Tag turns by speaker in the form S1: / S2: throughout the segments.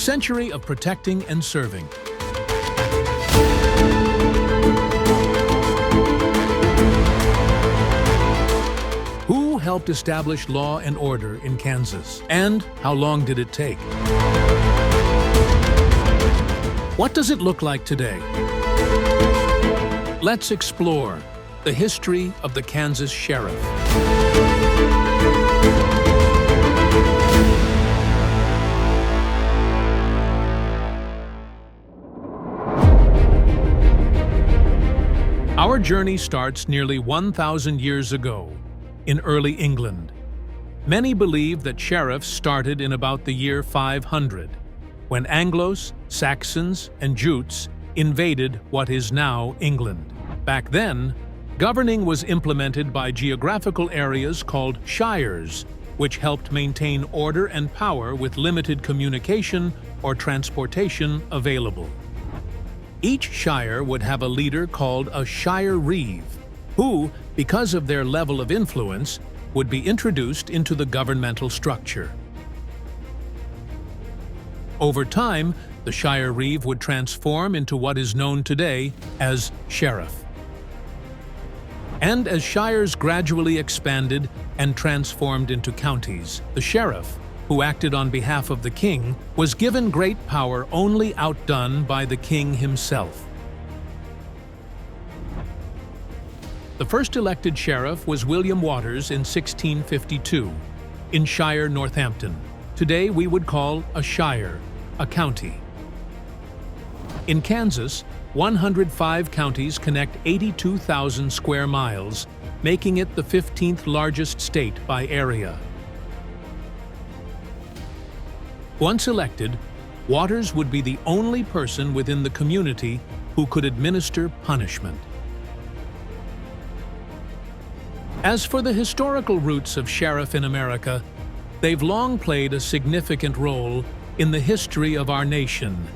S1: century of protecting and serving. Who helped establish law and order in Kansas? And how long did it take? What does it look like today? Let's explore the history of the Kansas Sheriff. Our journey starts nearly 1,000 years ago in early England. Many believe that sheriffs started in about the year 500, when Anglos, Saxons, and Jutes invaded what is now England. Back then, governing was implemented by geographical areas called shires, which helped maintain order and power with limited communication or transportation available. Each shire would have a leader called a shire reeve, who, because of their level of influence, would be introduced into the governmental structure. Over time, the shire reeve would transform into what is known today as sheriff. And as shires gradually expanded and transformed into counties, the sheriff, who acted on behalf of the king, was given great power only outdone by the king himself. The first elected sheriff was William Waters in 1652 in Shire, Northampton. Today we would call a shire a county. In Kansas, 105 counties connect 82,000 square miles, making it the 15th largest state by area. Once elected, Waters would be the only person within the community who could administer punishment. As for the historical roots of sheriff in America, they've long played a significant role in the history of our nation.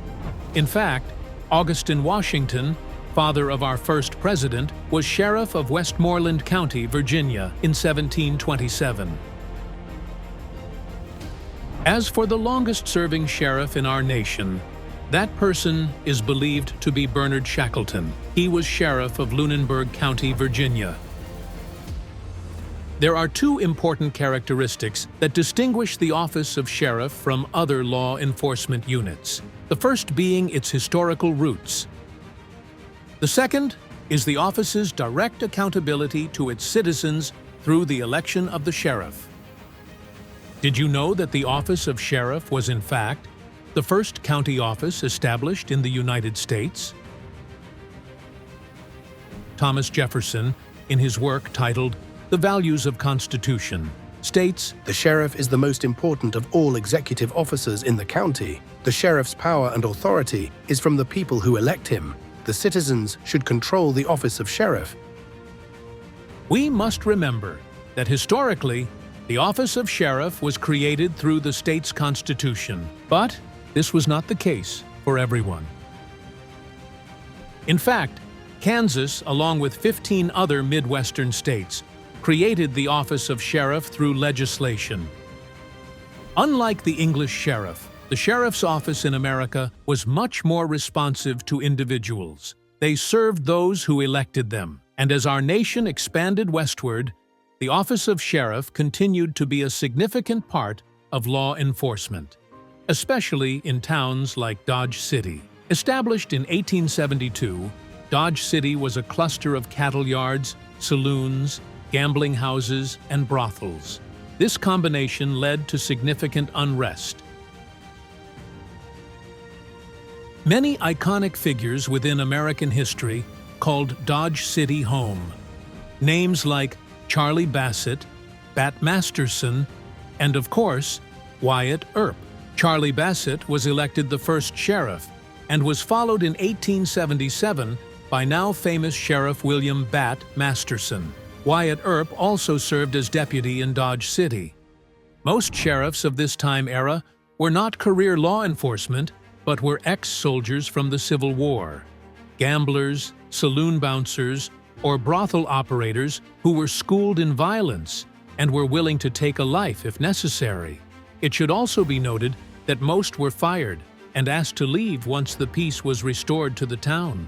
S1: In fact, Augustine Washington, father of our first president, was sheriff of Westmoreland County, Virginia, in 1727. As for the longest-serving sheriff in our nation, that person is believed to be Bernard Shackleton. He was sheriff of Lunenburg County, Virginia. There are two important characteristics that distinguish the office of sheriff from other law enforcement units. The first being its historical roots. The second is the office's direct accountability to its citizens through the election of the sheriff. Did you know that the office of sheriff was, in fact, the first county office established in the United States? Thomas Jefferson, in his work titled The Values of Constitution, states,
S2: "The sheriff is the most important of all executive officers in the county. The sheriff's power and authority is from the people who elect him. The citizens should control the office of sheriff."
S1: We must remember that historically, the office of sheriff was created through the state's constitution, but this was not the case for everyone. In fact, Kansas, along with 15 other Midwestern states, created the office of sheriff through legislation. Unlike the English sheriff, the sheriff's office in America was much more responsive to individuals. They served those who elected them, and as our nation expanded westward, the office of sheriff continued to be a significant part of law enforcement, especially in towns like Dodge City. Established in 1872, Dodge City was a cluster of cattle yards, saloons, gambling houses, and brothels. This combination led to significant unrest. Many iconic figures within American history called Dodge City home. Names like Charlie Bassett, Bat Masterson, and of course, Wyatt Earp. Charlie Bassett was elected the first sheriff and was followed in 1877 by now famous Sheriff William Bat Masterson. Wyatt Earp also served as deputy in Dodge City. Most sheriffs of this time era were not career law enforcement, but were ex-soldiers from the Civil War, gamblers, saloon bouncers, or brothel operators who were schooled in violence and were willing to take a life if necessary. It should also be noted that most were fired and asked to leave once the peace was restored to the town.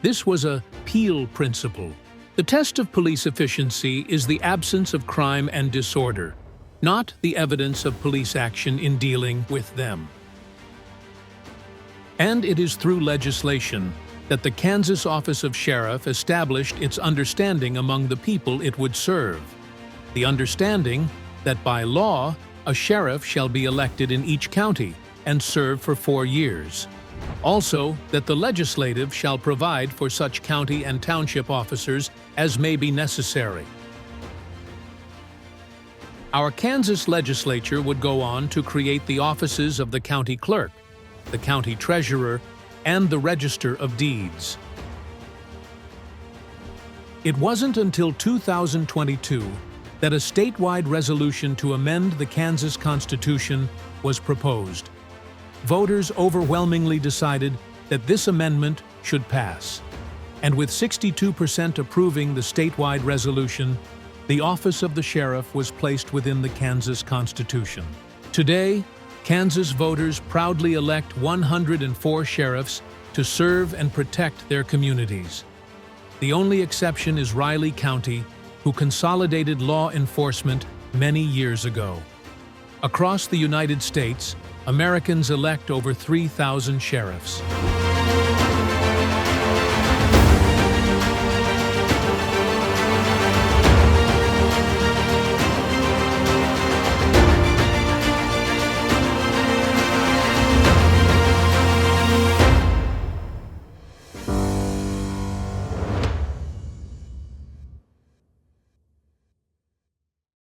S1: This was a Peel principle. The test of police efficiency is the absence of crime and disorder, not the evidence of police action in dealing with them. And it is through legislation that the Kansas Office of Sheriff established its understanding among the people it would serve. The understanding that by law, a sheriff shall be elected in each county and serve for 4 years. Also, that the legislative shall provide for such county and township officers as may be necessary. Our Kansas legislature would go on to create the offices of the county clerk, the county treasurer, and the register of deeds. It wasn't until 2022 that a statewide resolution to amend the Kansas Constitution was proposed. Voters overwhelmingly decided that this amendment should pass. And with 62% approving the statewide resolution, the office of the sheriff was placed within the Kansas Constitution. Today, Kansas voters proudly elect 104 sheriffs to serve and protect their communities. The only exception is Riley County, who consolidated law enforcement many years ago. Across the United States, Americans elect over 3,000 sheriffs.